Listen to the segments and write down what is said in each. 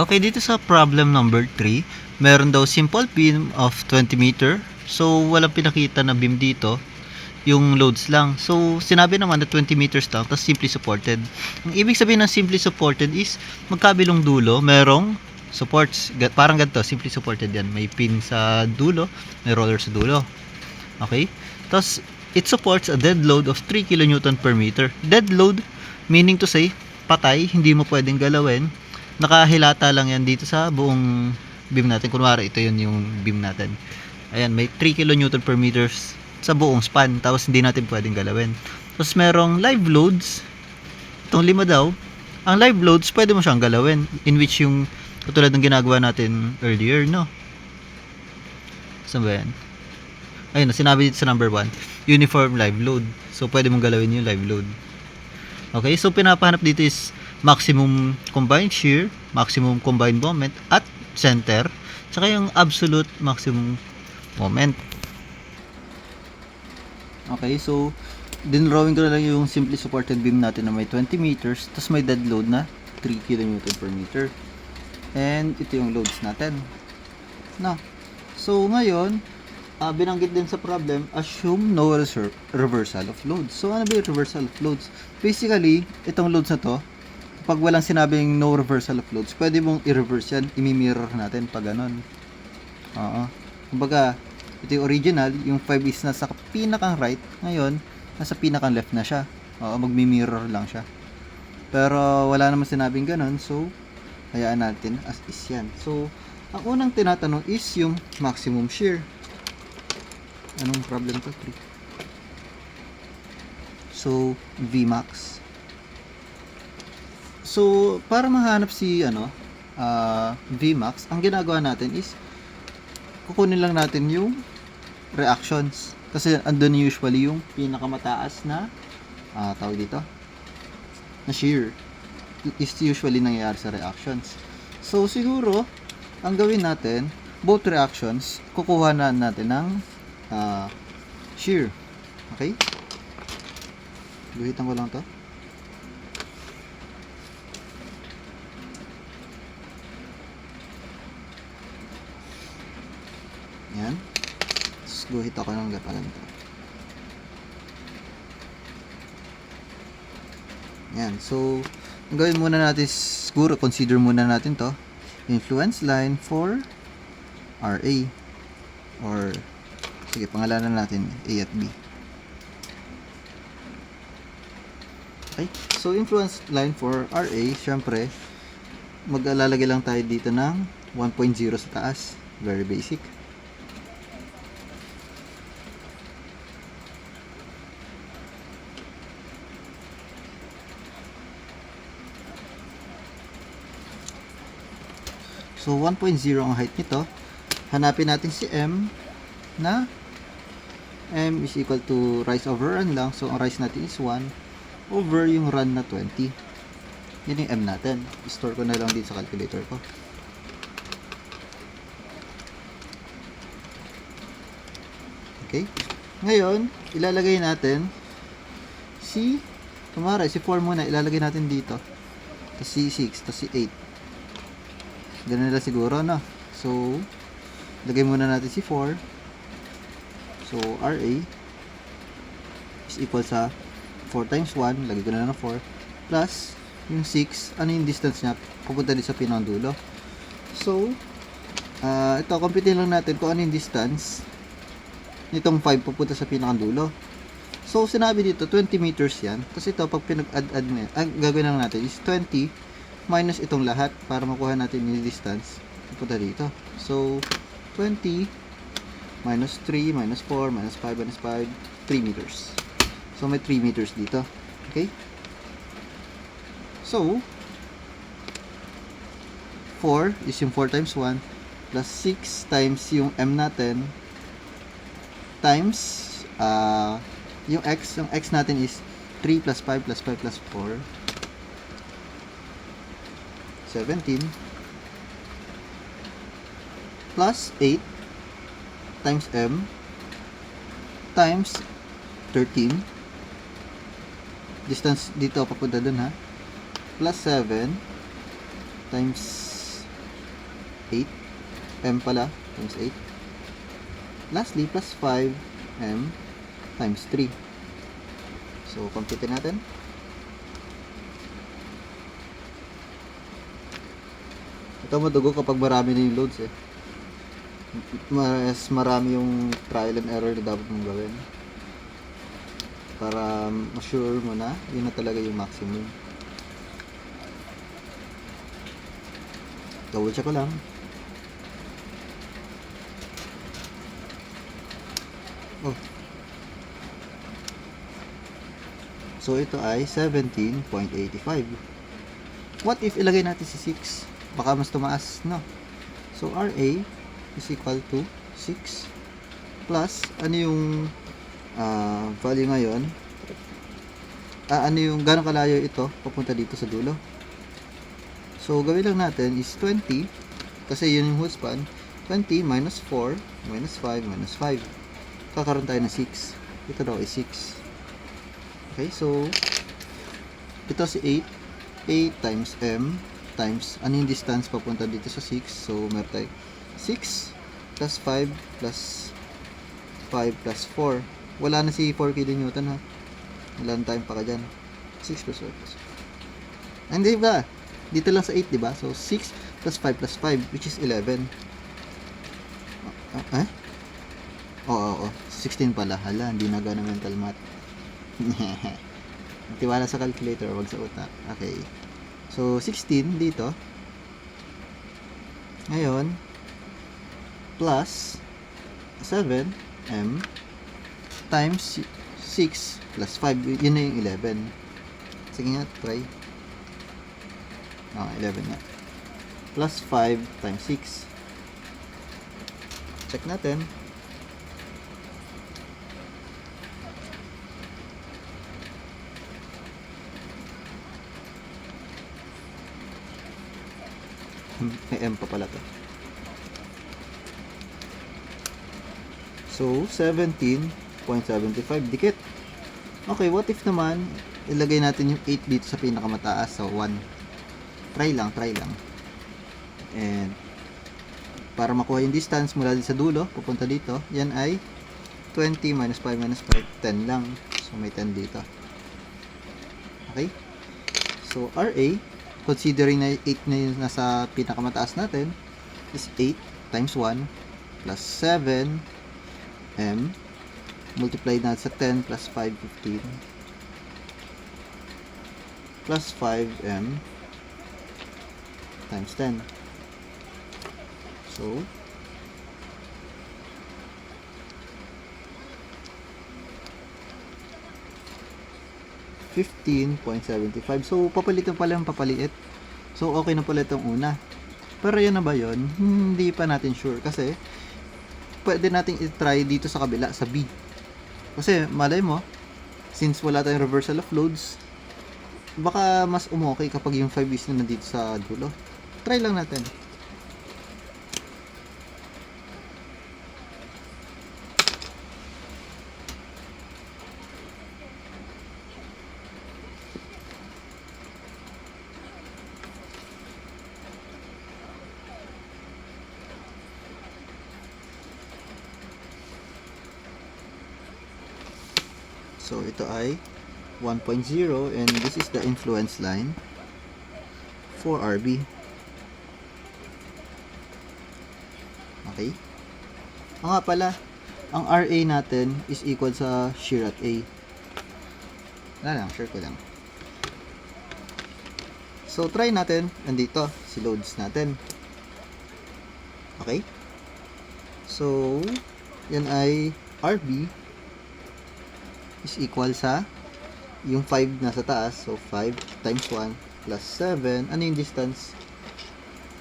Okay, dito sa problem number 3, meron daw simple beam of 20 meter. So, walang pinakita na beam dito. Yung loads lang. So, sinabi naman na 20 meters lang, tapos simply supported. Ang ibig sabihin ng simply supported is, magkabilong dulo, merong supports. Parang ganito, simply supported yan. May pin sa dulo, may roller sa dulo. Okay? Tapos, it supports a dead load of 3 kN per meter. Dead load, meaning to say, patay, hindi mo pwedeng galawin. Nakahilata lang yan dito sa buong beam natin. Kunwari, ito yun yung beam natin. Ayan, may 3 kN per meters sa buong span. Tapos, hindi natin pwedeng galawin. Tapos, merong live loads. Itong 5 daw. Ang live loads, pwede mo siyang galawin. In which yung, katulad ng ginagawa natin earlier, no? Saan ba yan? Ayun, sinabi dito sa number 1, uniform live load. So, pwede mong galawin yung live load. Okay, so pinapahanap dito is maximum combined shear, maximum combined moment, at center, saka yung absolute maximum moment. Okay, so, dinrawing ko na lang yung simply supported beam natin na may 20 meters, tapos may dead load na 3 kN per meter. And, ito yung loads natin. No. So, ngayon, binanggit din sa problem, assume no reversal of loads. So, ano ba yung reversal of loads? Basically, itong loads na to, kapag walang sinabing no reversal of loads, pwede mong i-reverse yan, i-mirror natin pag ganun. Oo. Kumbaga, ito yung original, yung 5 is nasa pinakang right, ngayon, nasa pinakang left na siya. Oo, magmi-mirror lang siya. Pero, wala naman sinabing ganun, so, hayaan natin as is yan. So, ang unang tinatanong is yung maximum shear. Anong problem to? 3. So, Vmax. So, para mahanap si Vmax, ang ginagawa natin is kukunin lang natin yung reactions. Kasi andun usually yung pinakamataas na tawag dito na shear. Is usually nangyayari sa reactions. So, siguro, ang gawin natin, both reactions, kukuha na natin ng shear. Okay? Guhitan ko lang to. Yan. Tapos guhit ako ng gapalan to. Yan. So, ang gawin muna natin, siguro consider muna natin to. Influence line for RA. Or sige, pangalanan natin A at B. Okay? So, influence line for RA, syempre, mag-alalagay lang tayo dito ng 1.0 sa taas. Very basic. So, 1.0 ang height nito. Hanapin natin si M na M is equal to rise over run lang. So, ang rise natin is 1 over yung run na 20. Yan yung M natin. Store ko na lang dito sa calculator ko. Okay. Ngayon, ilalagay natin si si 4 muna. Ilalagay natin dito. Tapos si 6. Tapos si 8. Ganun nila siguro, no? So, lagay muna natin si 4. So, RA is equal sa 4 times 1. Lagay ko na ng 4. Plus, yung 6. Ano yung distance niya? Pupunta din sa pinakadulo. So, ito, computein lang natin kung ano yung distance nitong 5 pupunta sa pinakadulo. So, sinabi dito, 20 meters yan. Tapos ito, pag pinag-add mo yan, ang gagawin lang natin is 20 minus itong lahat para makuha natin yung distance pupunta dito. So, 20 minus 3, minus 4, minus 5, minus 5, 3 meters. So, may 3 meters dito. Okay? So, 4 is yung 4 times 1 plus 6 times yung M natin times yung X natin is 3 plus 5 plus 5 plus 4 17 plus 8 times M times 13 distance dito papunta dun ha plus 7 times 8. M pala, times 8. Lastly, plus 5M times 3. So, compute natin. Ito madugo kapag marami na yung loads eh. Mas marami yung trial and error na dapat mong gawin. Para ma-sure mo na, yun na talaga yung maximum. Double check ko lang. Oh. So, ito ay 17.85. What if ilagay natin si 6? Baka mas tumaas, no? So, RA is equal to 6 plus, ano yung value ngayon? Ano yung, gano'ng kalayo ito papunta dito sa dulo? So, gawin lang natin is 20, kasi yun yung whole span. 20 minus 4, minus 5, minus 5. Kakaroon tayo ng 6. Ito daw is 6. Okay, so, ito si 8. 8 times M times, ano yung distance papunta dito sa 6? So, meron tayo 6 plus 5 plus 5 plus 4. Wala na si 4 kN ha. Wala na tayong paka dyan. 6 plus 5 plus 4. Hindi ba? Dito lang sa 8, diba? So, 6 plus 5 plus 5, which is 11. Oo. 16 pala. Hala, hindi na gana mental math. Tiwala sa calculator, wag sa utak. Okay. So, 16 dito. Ngayon, plus 7M times 6 plus 5. Yun na yung 11. Sige nga, try. 11 nga. Plus 5 times 6. Check natin. May M pa pala to. So, 17.75. Dikit. Okay, what if naman ilagay natin yung 8 dito sa pinakamataas. So, 1. Try lang. And, para makuha yung distance mula dito sa dulo, pupunta dito, yan ay 20 minus 5 minus 5, 10 lang. So, may 10 dito. Okay? So, RA, considering na 8 na yung nasa pinakamataas natin, is 8 times 1 plus 7M multiplied natin sa 10 plus 5, 15 plus 5M times 10. So, $15.75. So, papalitan pala yung papaliit. So, okay na pala itong una. Pero yan na ba yun? Hindi pa natin sure. Kasi, pwede natin i-try dito sa kabila, sa B. Kasi, malay mo, since wala tayong reversal of loads, baka mas umokay kapag yung 5 is na nandito sa dulo. Try lang natin. So, ito ay 1.0 and this is the influence line for RB. Okay? Nga pala, ang RA natin is equal sa shear at A. Wala lang, share ko lang. So, try natin. Nandito, si loads natin. Okay? So, yan ay RB is equal sa yung 5 nasa taas. So, 5 times 1 plus 7. Ano yung distance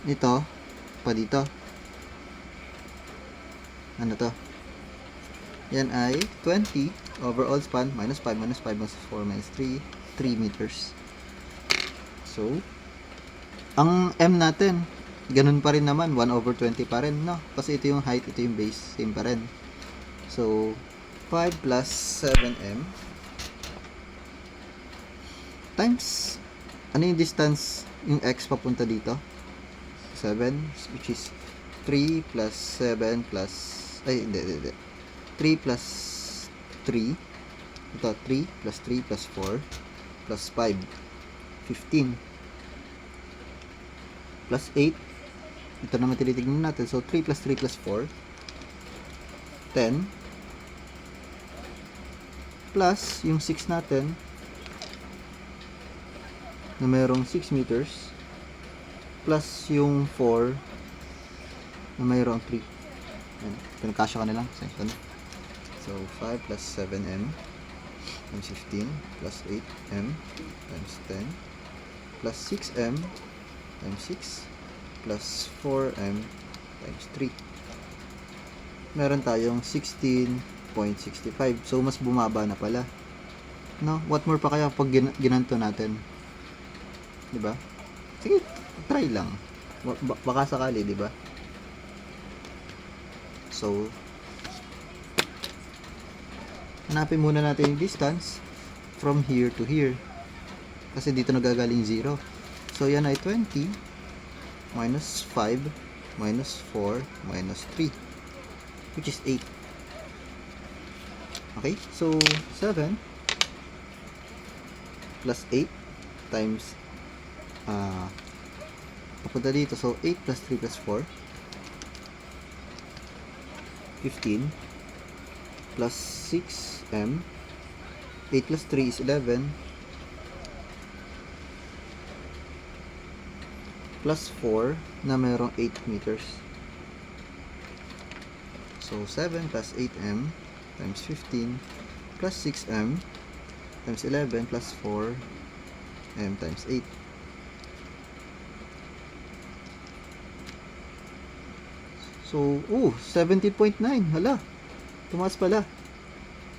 nito pa dito? Ano to? Yan ay 20 overall span minus 5 minus 5 minus 4 minus 3 meters. So, ang M natin ganun pa rin naman, 1 over 20 pa rin, no? Kasi ito yung height, ito yung base, same pa rin. So, 5 plus 7M times, ano yung distance yung X papunta dito? 7, which is 3 plus 7 plus, ay, hindi. 3 plus 3. Ito, 3 plus 3 plus 4 plus 5. 15. Plus 8. Ito naman tinitignan natin. So, 3 plus 3 plus 4. 10. Plus, yung 6 natin, na mayroong 6 meters. Plus, yung 4, na mayroong 3. Ayan. Pinagkasya ka na lang. So, 5 plus 7m times 15 plus 8m times 10 plus 6m times 6 plus 4m times 3. Meron tayong 16.65. So, mas bumaba na pala. No? What more pa kaya pag ginanto natin? Diba? Sige, try lang. Baka sakali, diba? So, hanapin muna natin yung distance from here to here. Kasi dito nagagaling 0. So, yan ay 20 minus 5 minus 4 minus 3, which is 8. Okay? So, 7 plus 8 times papunta dito. So, 8 plus 3 plus 4 15 plus 6m. 8 plus 3 is 11 plus 4 na mayroong 8 meters. So 7 plus 8m times 15 plus 6m times 11 plus 4m times 8. So, 17.9. Hala, tumaas pala.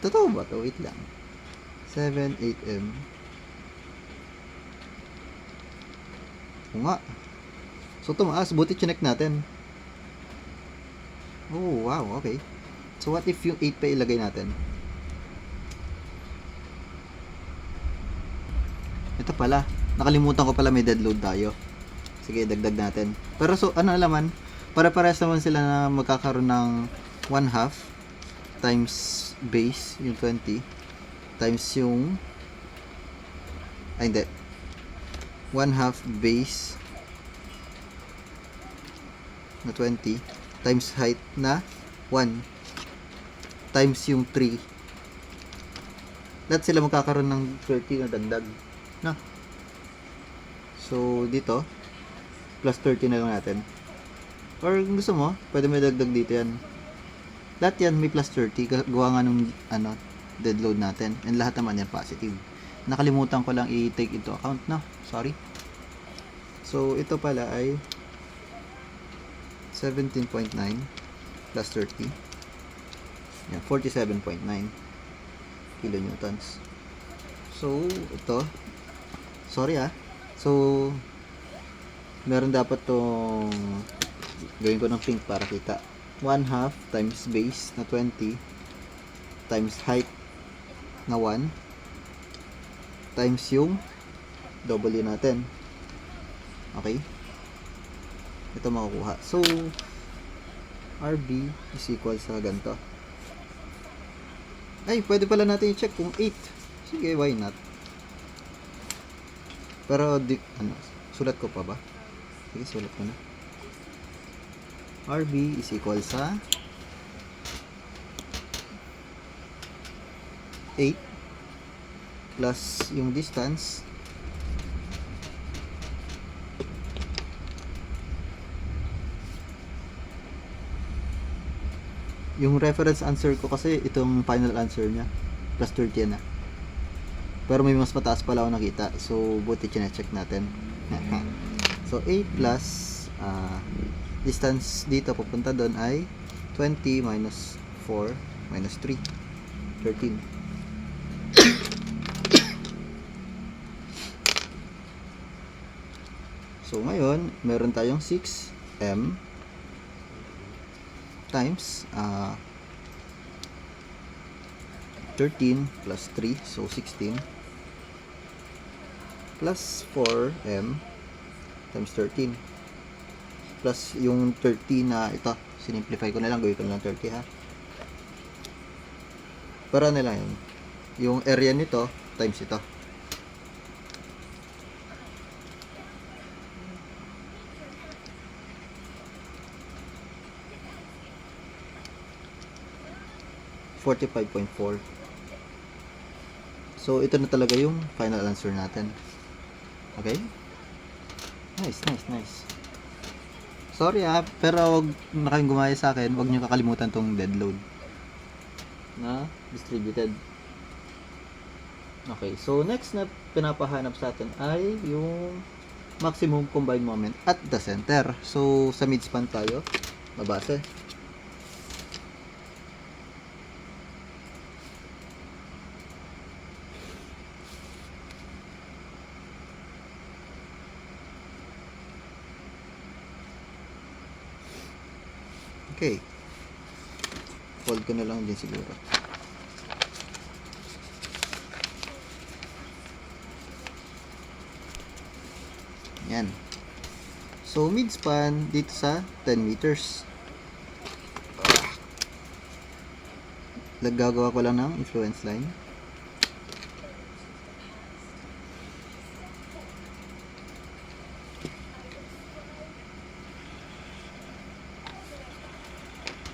Totoo ba ito? Wait lang. 7, 8m. O nga. So, tumaas. Buti chinek natin. Oh, wow. Okay. So, what if yung 8 pa ilagay natin? Ito pala. Nakalimutan ko pala may dead load tayo. Sige, dagdag natin. Pero so, ano naman? Para-parehas naman sila na magkakaroon ng 1/2 times base, yung 20, times yung, ay hindi, 1/2 base na 20 times height na 1 times yung 3. Lahat sila magkakaroon ng 30 na dagdag, no? So dito plus 30 na lang natin, or kung gusto mo pwede may dagdag dito yan. Lahat yan may plus 30 gawa nga nung dead load natin, and lahat naman yan positive. Nakalimutan ko lang i-take into account, no? Sorry. So ito pala ay 17.9 plus 30. Yan, 47.9 kilonewtons. So ito, sorry so meron dapat tong gawin ko ng pink para kita. 1/2 times base na 20 times height na 1 times yung W natin. Okay? Ito makukuha. So, RB is equal sa ganito. Ay, pwede pala natin i-check kung 8. Sige, why not? Pero, sulat ko pa ba? Sige, sulat ko na. RB is equal sa 8 plus yung distance yung reference answer ko kasi itong final answer niya plus 30 na, pero may mas mataas pala ako nakita, so buti chinecheck natin. So 8 plus distance dito papunta doon ay 20 minus 4 minus 3, 13. So ngayon meron tayong 6m times 13 plus 3, so 16 plus 4m times 13. plus yung 30 na ito. Sinimplify ko na lang, gawin ko na lang 30 ha. Para na lang yun. Yung area nito times ito. $45.4. So, ito na talaga yung final answer natin. Okay? Nice. Sorry pero wag na kayong gumaya sa akin. Wag niyo kakalimutan tong dead load na distributed. Okay, so next na pinapahanap sa atin ay yung maximum combined moment at the center. So, sa midspan tayo mabase. Okay. Fold ko na lang din siguro. Yan. So, midspan dito sa 10 meters. Gagawa ko lang ng influence line.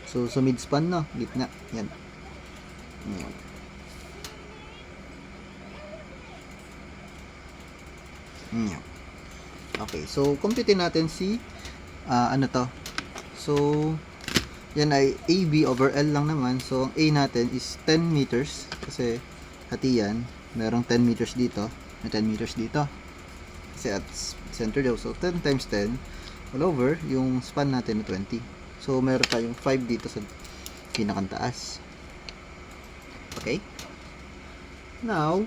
So, sa midspan na, gitna. Yan. Yan. Yan. Okay, so computein natin si ano to. So, yan ay AB over L lang naman. So, ang A natin is 10 meters kasi hati yan. Merong 10 meters dito, may 10 meters dito. Kasi at center daw. So, 10 times 10 all over yung span natin na 20. So, meron tayong 5 dito sa pinakantaas. Okay? Now,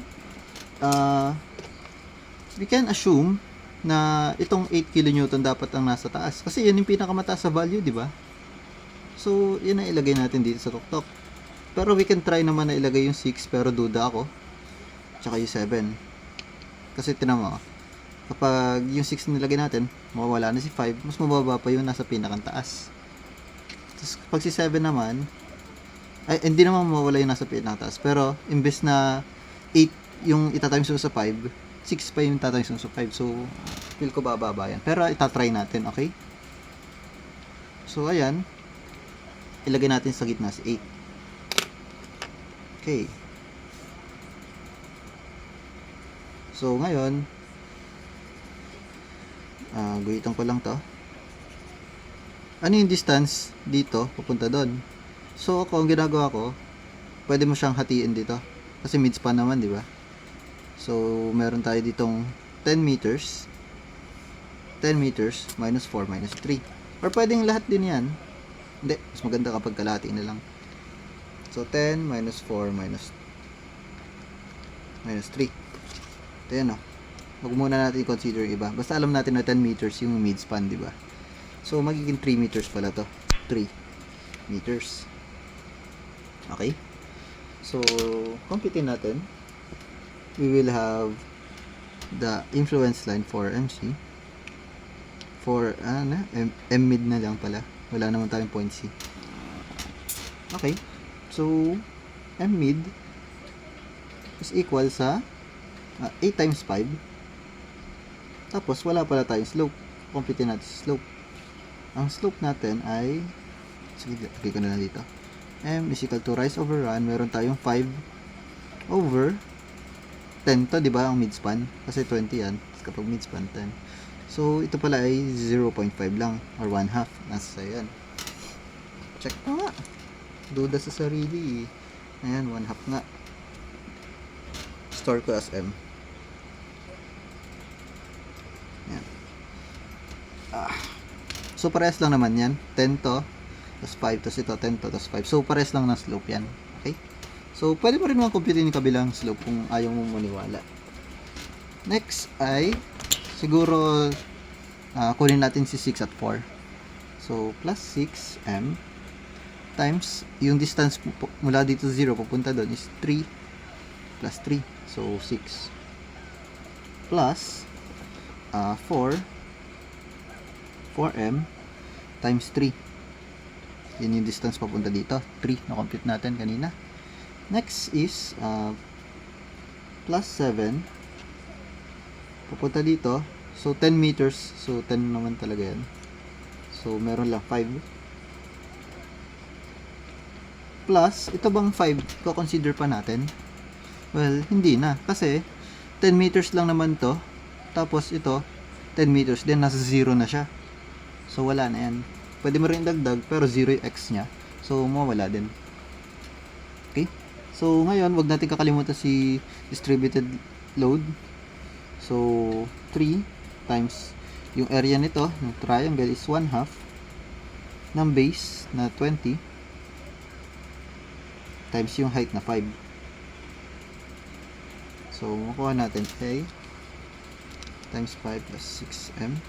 we can assume na itong 8 kN dapat ang nasa taas. Kasi yun yung pinakamataas sa value, di ba? So, yun ang ilagay natin dito sa tuktok. Pero we can try naman na ilagay yung 6, pero duda ako. Tsaka yung 7. Kasi tinan mo, kapag yung 6 nilagay natin, mawawala na si 5, mas mababa pa yung nasa pinakantaas. Tapos, pag si 7 naman, ay, hindi naman mawawala yung nasa pinakantaas. Pero, imbes na 8 yung itatimes mo sa 5, 6 pa yung itatimes mo sa 5. So, feel ko bababa yan. Pero, itatry natin, okay? So, ayan. Ilagay natin sa gitna si 8. Okay. So, ngayon, guhitan ko lang to. Ano yung distance dito papunta doon? So, ako, ang ginagawa ko, pwede mo siyang hatiin dito. Kasi midspan naman, di ba? So, meron tayo ditong 10 meters. 10 meters minus 4 minus 3. Or pwedeng lahat din yan. Hindi, mas maganda kapag kalahati na lang. So, 10 minus 4 minus 3. Ito yan, o. Huwag muna natin i-consider iba. Basta alam natin na 10 meters yung midspan, di ba? So, magiging 3 meters pala to. 3 meters. Okay? So, computein natin. We will have the influence line for MC. For, M mid na lang pala. Wala naman tayong point C. Okay. So, M mid is equal sa 8 times 5. Tapos, wala pala tayong slope. Computein natin slope. Ang slope natin ay, sige, lagay ko na lang dito. M is equal to rise over run. Meron tayong 5 over 10 to, di ba, ang midspan? Kasi 20 yan. Kapag midspan, 10. So, ito pala ay 0.5 lang. Or 1/2. Nasa yan. Check pa nga. Duda sa sarili. Ayan, 1/2 nga. Store ko as M. Ayan. So, parehas lang naman yan. 10 to. Tapos 5. Tapos ito, 10 to. Tapos 5. So, parehas lang ng slope yan. Okay? So, pwede mo rin naman computein yung kabilang slope kung ayaw mo maniwala. Next ay, siguro, kunin natin si 6 at 4. So, plus 6m times, yung distance mula dito 0 pupunta doon is 3 plus 3. So, 6 plus 4m times 3. Yun yung distance papunta dito. 3 na compute natin kanina. Next is plus 7 papunta dito. So 10 meters. So 10 naman talaga yan. So meron lang 5. Plus, ito bang 5 ko-consider pa natin? Well, hindi na. Kasi 10 meters lang naman to. Tapos ito 10 meters. Then nasa 0 na siya. So wala na yan. Pwede mo rin dagdag pero 0 yung x nya. So mawala din. Okay? So ngayon, wag natin kakalimutan si distributed load. So 3 times yung area nito ng triangle is 1/2 ng base na 20 times yung height na 5. So makuha natin A times 5 plus 6m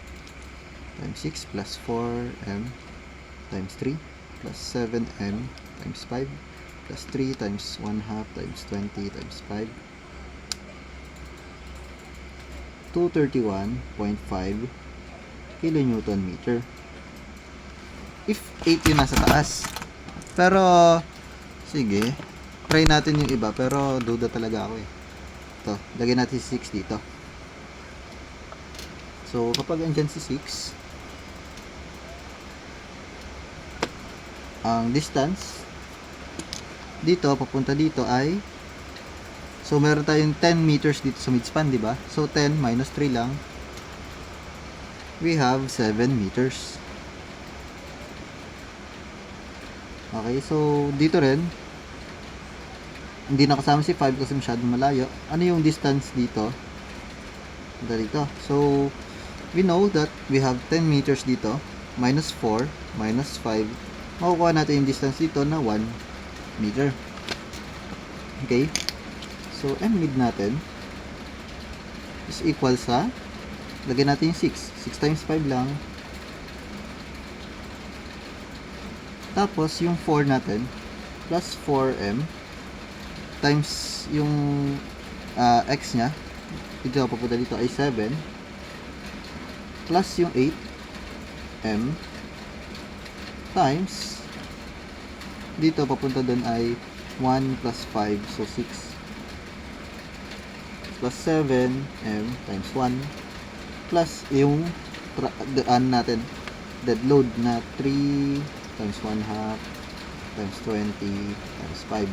times 6 plus 4m times 3 plus 7m times 5 plus 3 times 1/2 times 20 times 5, 231.5 kilonewton meter. If 8 yun nasa taas. Pero sige, try natin yung iba, pero duda talaga ako eh. Ito, lagyan natin si 6 dito. So kapag andyan si 6, ang distance dito papunta dito ay, so meron tayong 10 meters dito sa midspan, di ba? So 10 minus 3 lang, we have 7 meters. Okay, so dito rin hindi nakasama si 5 kasi masyadong malayo. Ano yung distance dito? Dito. So we know that we have 10 meters dito, minus 4 minus 5, makukuha natin yung distance dito na 1 meter. Okay, so m mid natin is equal sa, lagyan natin yung 6 times 5 lang, tapos yung 4 natin plus 4m times yung x nya dito papunta dito ay 7 plus yung 8m times dito papunta doon ay 1 plus 5, so 6 plus 7m times 1 plus yung natin dead load na 3 times 1/2 times 20 times 5.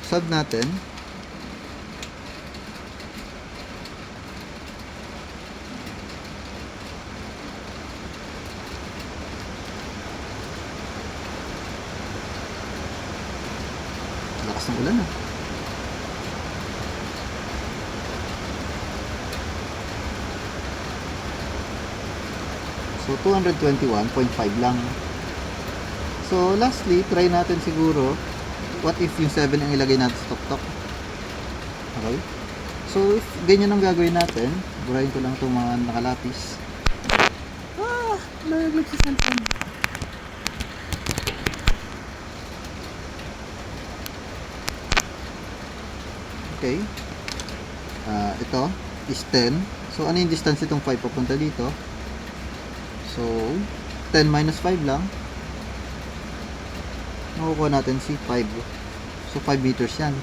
Sub natin. Lakas ng ulan ah. So 221.5 lang. So lastly, try natin siguro what if yung 7 ang ilagay natin sa tok-tok. Okay? So if ganyan ang gagawin natin, burahin ko lang itong mga nakalapis. Nalaglag sa cellphone. Okay. Ito is 10. So ano yung distance itong 5 papunta dito? So 10 minus 5 lang, makukuha natin si 5. So 5 meters yan.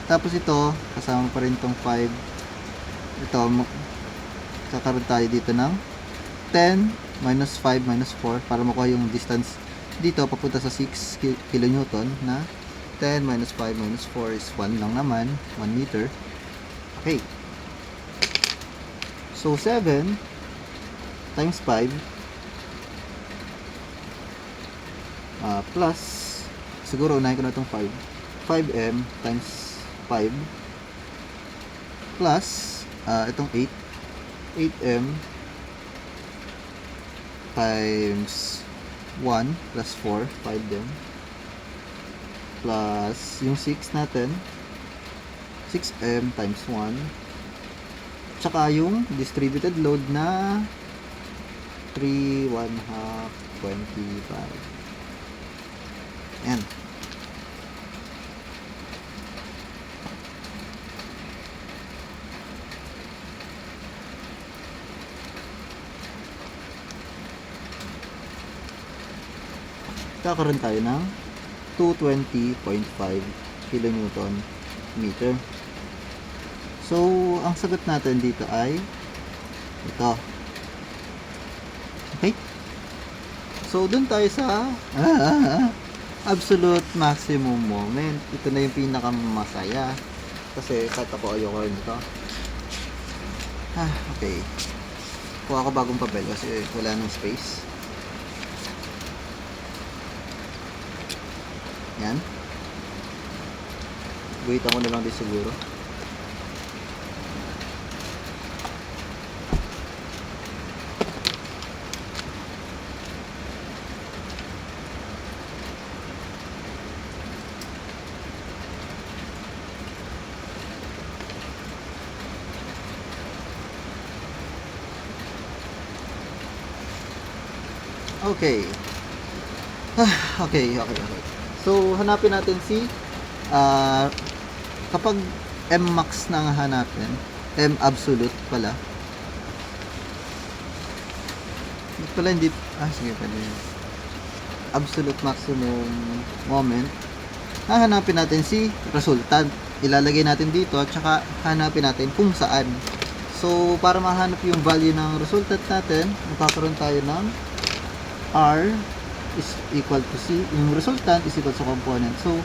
Tapos ito, kasama pa rin itong 5. Ito, kakaroon tayo dito ng 10 minus 5 minus 4 para makuha yung distance dito papunta sa 6 kilonewton na 10 minus 5 minus 4 is 1 lang naman, 1 meter. Okay. So 7 times 5 plus, siguro unahin ko na itong 5m times 5 plus itong 8m times 1 plus 4, 5 din, plus yung 6 natin 6m times 1, tsaka yung distributed load na 3 1/2 25. Yan. kakaroon tayo ng 220.5 kilonewton meter. So, ang sagot natin dito ay ito. Okay? So, dun tayo sa absolute maximum moment. Ito na yung pinakamasaya. Kasi kahit ako ayoko rin ito. Okay. Kuha ako bagong papel kasi wala nang space. Yan. Wait ako na lang din siguro. Okay. Okay. So, hanapin natin si kapag M max na hanapin, M absolute pala. Hindi, sige pala yun. Absolute maximum moment. Hahanapin natin si resultant. Ilalagay natin dito at saka hanapin natin kung saan. So, para mahanap yung value ng resultant natin, magkakaroon tayo ng R is equal to C. Yung resultant is equal to component. So,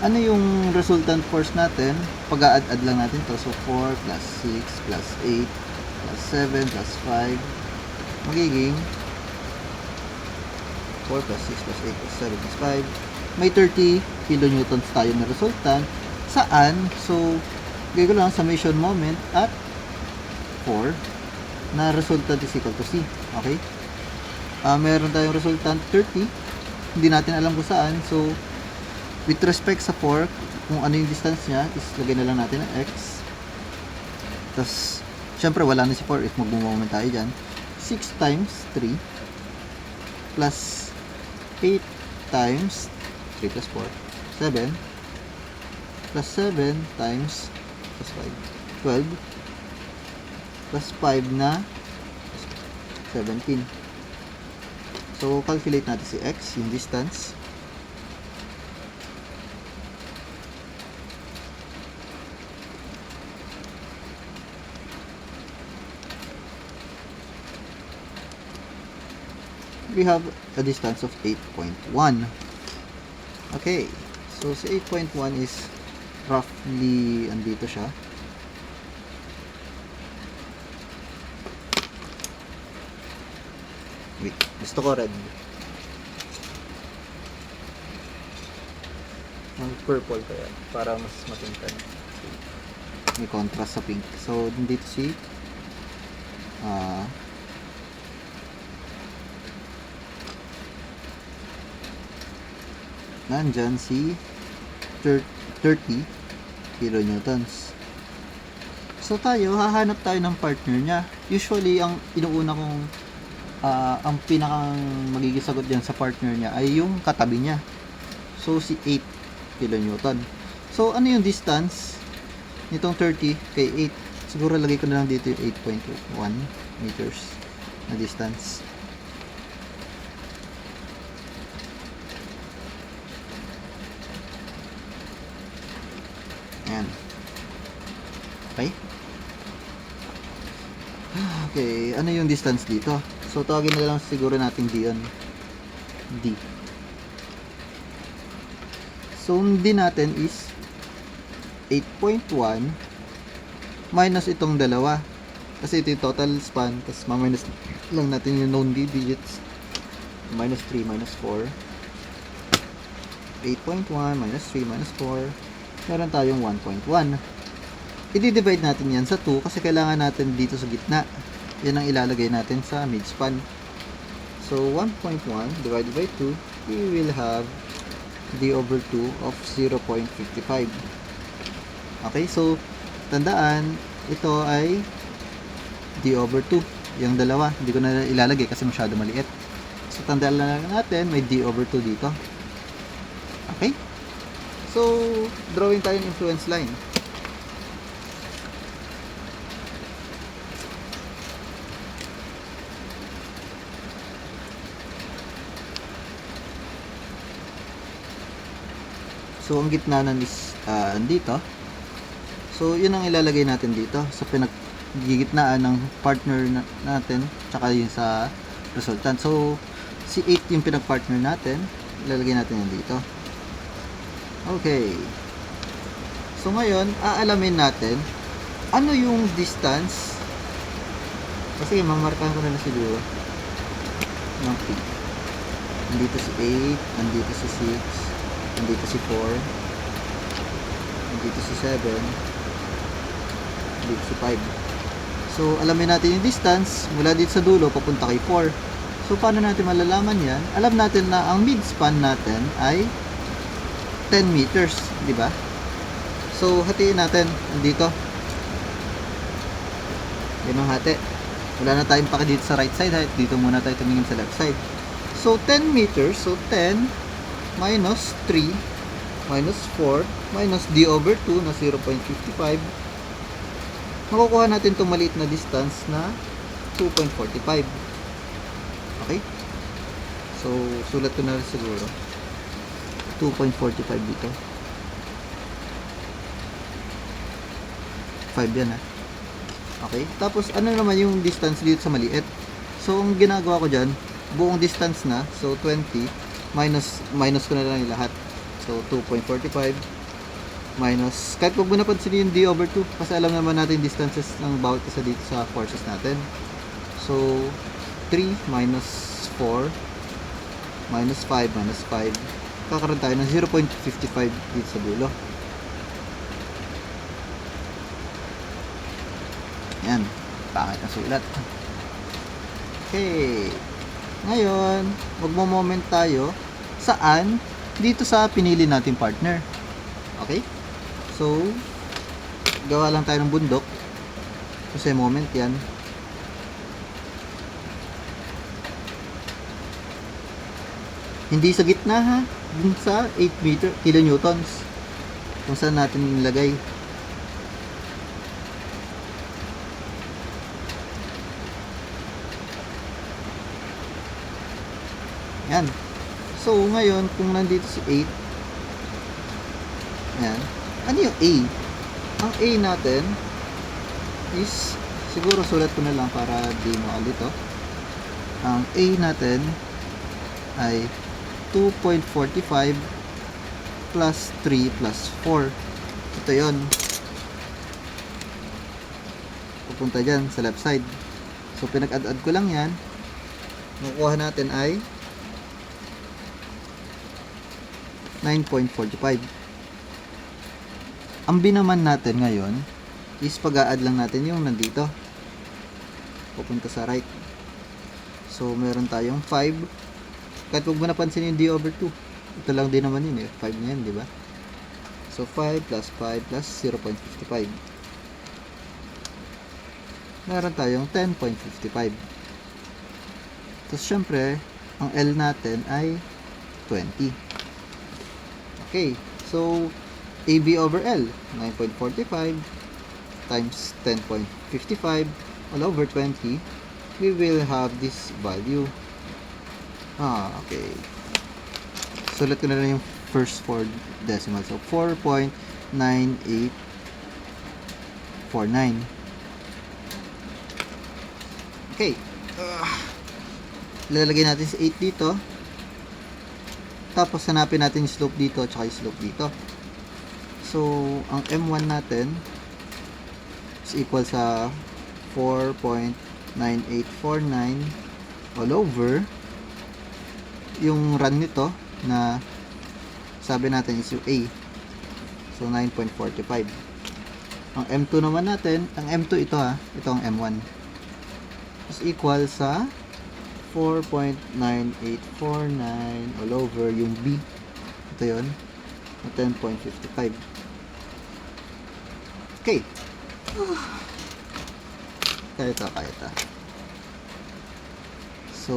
ano yung resultant force natin? Pag-a-add lang natin to. So, 4 plus 6 plus 8 plus 7 plus 5 magiging 4 plus 6 plus 8 plus 7 plus 5. May 30 kilonewtons tayo na resultant. Saan? So, gagawin ko lang summation moment at 4 na resultant is equal to C. Okay? Meron tayong resultant 30. Hindi natin alam kung saan. So, with respect sa 4, kung ano yung distance niya, is lagay na lang natin ang X. Tapos, syempre wala na si 4 if mag-moment tayo dyan. 6 times 3 plus 8 times 3 plus 4, 7 plus 7 times plus 5, 12 plus 5 na 17. So, calculate natin si X, yung distance. We have a distance of 8.1. Okay. So, sa 8.1 is roughly, andito siya. Wait, gusto ko red. Ang purple kaya para mas matintan. May contrast sa pink. So, dito si nandyan si 30 kilonewtons. So, hahanap tayo ng partner niya. Usually, ang inuuna kong ang pinakang magiging sagot dyan sa partner niya ay yung katabi niya. So, si 8 kilonewton. So, ano yung distance nitong 30 kay 8? Siguro lagay ko na lang dito yung 8.1 meters na distance. Ayan. Okay? Okay, ano yung distance dito? So, tawagin na lang siguro natin D yun. D. So, D natin is 8.1 minus itong dalawa. Kasi ito yung total span. Tapos, ma-minus lang natin yung known D digits. Minus 3, minus 4. 8.1 minus 3 minus 4. Meron tayong 1.1. I-divide natin yan sa 2 kasi kailangan natin dito sa gitna. Yan ang ilalagay natin sa midspan. So, 1.1 divided by 2, we will have D over 2 of 0.55. Okay, so, tandaan, ito ay D over 2. Yung dalawa, hindi ko na ilalagay kasi masyado maliit. So, tandaan lang natin, may D over 2 dito. Okay? So, drawing tayo ng influence line. So, ang gitna nun is dito. So, yun ang ilalagay natin dito sa gigitnaan ng partner natin tsaka yun sa resultant. So, si 8 yung pinag-partner natin. Ilalagay natin yan dito. Okay. So, ngayon, aalamin natin ano yung distance. Kasi mamarkahan ko na siguro ng P. Nandito si 8, nandito si 6, nandito si 4, nandito si 7, nandito si 5. So, alamin natin yung distance mula dito sa dulo papunta kay 4. So, paano natin malalaman yan? Alam natin na ang midspan natin ay 10 meters, di ba? So, hatiin natin dito. Yan ang hati. Wala na tayong paki dito sa right side, ha? Dito muna tayo tumingin sa left side. So, 10 meters. So, 10 minus 3 minus 4 minus d over 2 na 0.55. Makukuha natin itong maliit na distance na 2.45. Okay? So, sulat ko na rin siguro. 2.45 dito. 5 yan, ha? Okay? Tapos, ano naman yung distance dito sa maliit? So, ang ginagawa ko dyan, buong distance na. So, 20 minus ko na lang yung lahat. So, 2.45 minus, kahit huwag mo napansin yung d over 2 kasi alam naman natin distances ng bawat isa dito sa forces natin. So, 3 minus 4 minus 5 minus 5, kakaroon tayo ng 0.55 dito sa dulo. Yan, pangit na sulat. Okay, ngayon magmo-moment tayo saan? Dito sa pinili nating partner. Okay, so gawa lang tayo ng bundok kasi moment yan. Hindi sa gitna, ha, dun sa 8 meter kilonewtons kung saan natin nilagay. Yan. So ngayon kung nandito si 8, yan, ano yung A? Ang A natin is, siguro sulat ko na lang para di mo alito. Ang A natin ay 2.45 plus 3 plus 4. Ito yon, pupunta dyan sa left side. So pinag-add-add ko lang yan. Makukuha natin ay 9.45. Ang B naman natin ngayon is pag-a-add lang natin yung nandito pupunta sa right. So meron tayong 5. Kahit huwag mo napansin yung d over 2, ito lang din naman yun, 5 na yan, di ba? So 5 plus 5 plus 0.55, meron tayong 10.55. Tapos syempre ang L natin ay 20. Okay, so AB over L, 9.45 times 10.55 all over 20, we will have this value. Okay. Sulat ko na lang yung first 4 decimals. So, 4.9849. Okay. Lalagay natin si 8 dito. Tapos, hanapin natin yung slope dito at saka yung slope dito. So, ang M1 natin is equal sa 4.9849 all over yung run nito na sabi natin is yung A. So 9.45. Ang M2 naman natin, ang M2 ito, ha, ito ang M1, is equal sa 4.9849 all over yung B. Ito yun, 10.55. Okay. Kaya ito. So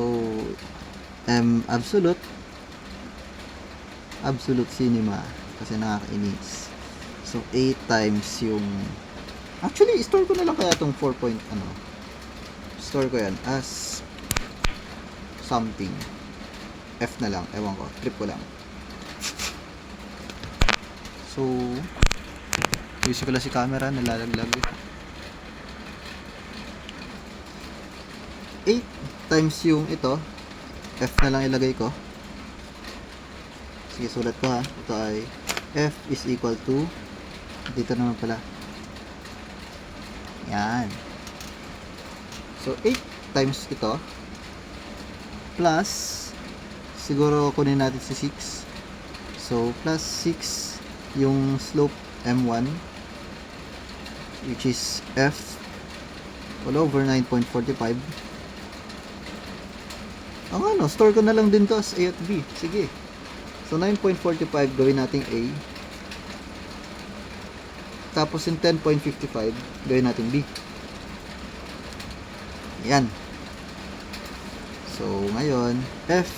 absolute cinema kasi nakakainis. So 8 times yung, actually store ko na lang kaya itong 4 point store ko yan as something F na lang, ewan ko, trip ko lang. So, use ko lang si camera, nalalaglag. 8 times yung ito, F na lang ilagay ko. Sige, sulat ko ha. Ito ay F is equal to, dito naman pala. Yan. So, 8 times ito, plus, siguro kunin natin si 6. So, plus 6 yung slope M1, which is F all over 9.45. Ang ano, store ko na lang din to as A at B. Sige. So, 9.45 gawin nating A. Tapos yung 10.55 gawin nating B. Yan. So, ngayon, F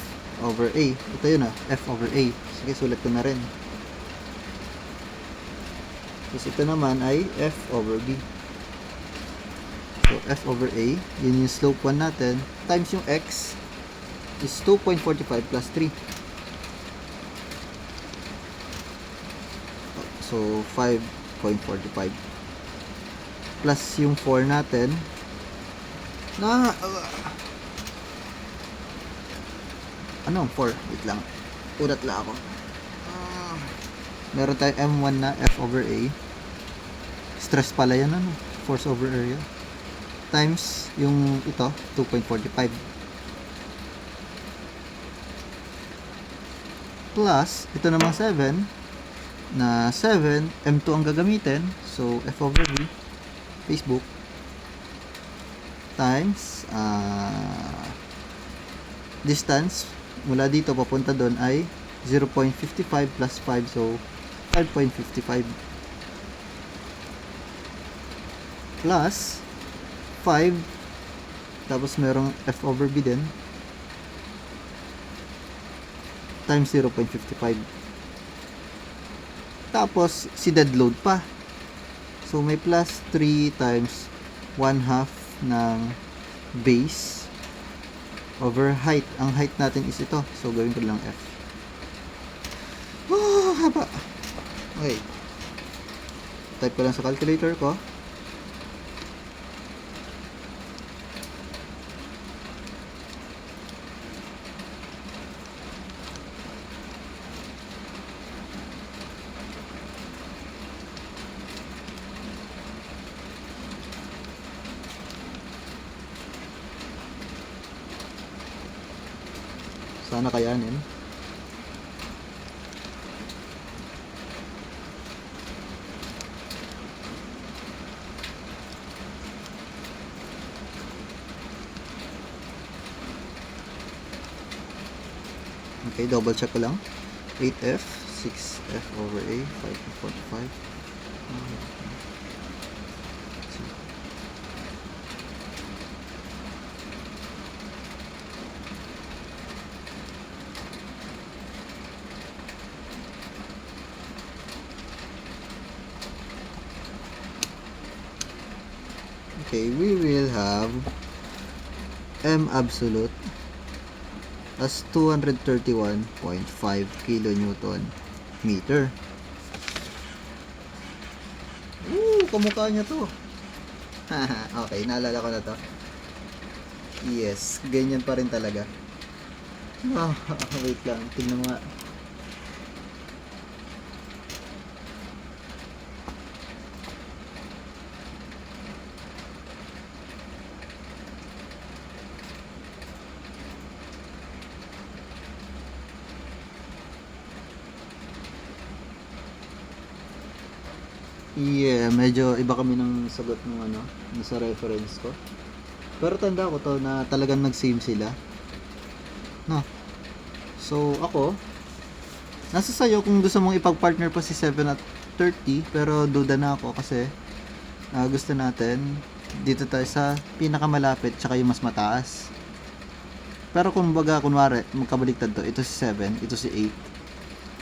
over A. Ito yun F over A. Sige, sulat ko na rin. Tapos ito naman ay F over B. So, F over A, yun yung slope 1 natin, times yung X is 2.45 plus 3. So, 5.45. Plus yung 4 natin, anong 4? Wait lang. Ulat lang ako. Meron tayong M1 na F over A. Stress pala yan, force over area. Times yung ito, 2.45. Plus, ito namang 7. Na 7, M2 ang gagamitin. So, F over B, Facebook. Times, distance, mula dito papunta doon ay 0.55 plus 5. So, 5.55. Plus, 5. Tapos merong F over B din. Times 0.55. Tapos, si dead load pa. So, may plus 3 times 1/2 ng base over height. Ang height natin is ito. So, gawin ko lang F. Oh, haba. Okay. Type ko lang sa calculator ko. Sana kayanin. Okay, double check ko lang. 8F, 6F over A, 5.45. Okay, we will have M absolute as 231.5 kilonewton meter. Kamukha niya to. Okay, naalala ko na to. Yes, ganyan pa rin talaga. Wait lang, tingnan mo nga. Yeah, medyo iba kami ng sagot ng sa reference ko. Pero tanda ko to na talagang nag-same sila. No. So, ako, nasa sayo kung gusto mong ipag-partner pa si 7 at 30, pero duda na ako kasi gusto natin dito tayo sa pinakamalapit tsaka yung mas mataas. Pero kung baga, kunwari, magkabaliktad to, ito si 7, ito si 8.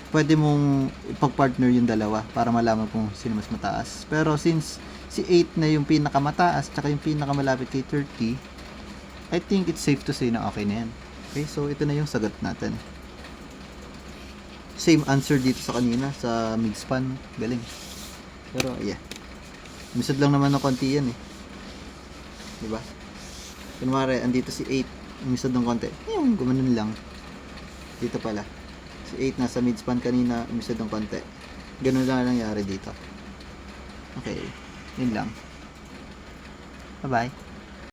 Pwede mong ipag-partner yung dalawa para malaman kung sino mas mataas. Pero since si 8 na yung pinakamataas tsaka yung pinakamalapit kay 30, I think it's safe to say na okay na yan. Okay, so ito na yung sagot natin. Same answer dito sa kanina, sa mid-span. Galing. Pero, yeah. Umisad lang naman ng konti yan eh. Diba? Kunwari, andito si 8. Umisad ng konti. Yung gumanon lang. Dito pala. Si 8 nasa mid-span kanina, umisad ng konti. Ganun lang nangyari dito. Okay. Yun lang. Bye-bye.